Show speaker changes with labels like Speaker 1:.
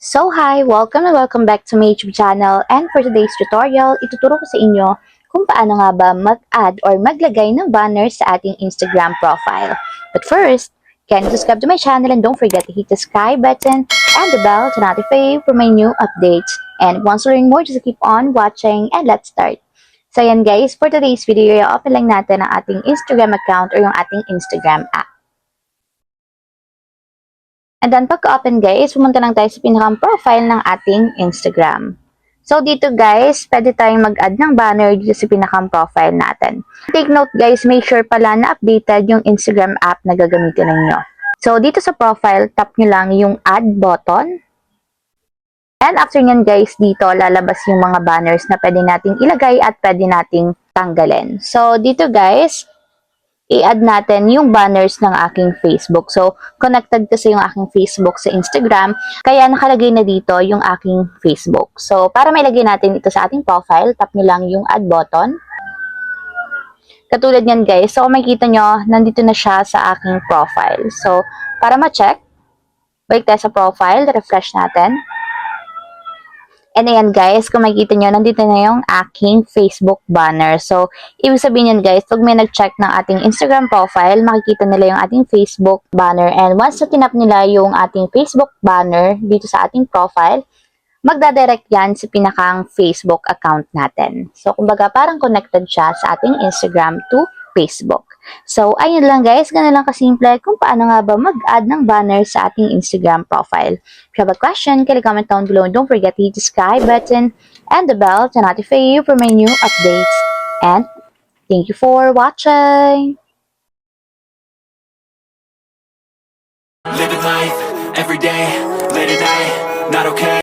Speaker 1: So hi! Welcome and welcome back to my YouTube channel, and for today's tutorial, ituturo ko sa inyo kung paano nga ba mag-add or maglagay ng banners sa ating Instagram profile. But first, can you subscribe to my channel and don't forget to hit the subscribe button and the bell to notify you for my new updates. And if you want to learn more, just keep on watching and let's start. So yan guys, for today's video, i-open lang natin ang ating Instagram account or yung ating Instagram app. And then pagka-open guys, pumunta lang tayo sa pinakang profile ng ating Instagram. So dito guys, pwede tayong mag-add ng banner dito sa pinakang profile natin. Take note guys, make sure pala na updated yung Instagram app na gagamitin ninyo. So dito sa profile, tap nyo lang yung add button. And after nyan guys, dito lalabas yung mga banners na pwede nating ilagay at pwede nating tanggalin. So dito guys, i-add natin yung banners ng aking Facebook. So, connected kasi yung aking Facebook sa Instagram, kaya nakalagay na dito yung aking Facebook. So, para mailagay natin ito sa ating profile, tap nyo lang yung add button. Katulad yan guys. So, kung makikita nyo, nandito na siya sa aking profile. So, para ma-check, balik tayo sa profile, refresh natin. And ayan guys, kung makikita nyo, nandito na yung aking Facebook banner. So, ibig sabihin yan guys, pag may nag-check ng ating Instagram profile, makikita nila yung ating Facebook banner. And once na tinap nila yung ating Facebook banner dito sa ating profile, magdadirect yan sa pinakang Facebook account natin. So, kumbaga parang connected siya sa ating Instagram to Facebook. So, ayun lang guys, ganun lang kasimple kung paano nga ba mag-add ng banner sa ating Instagram profile. If you have a question, can you comment down below and don't forget to hit the subscribe button and the bell to notify you for my new updates. And thank you for watching!
Speaker 2: Living life, every day, late at night, not okay.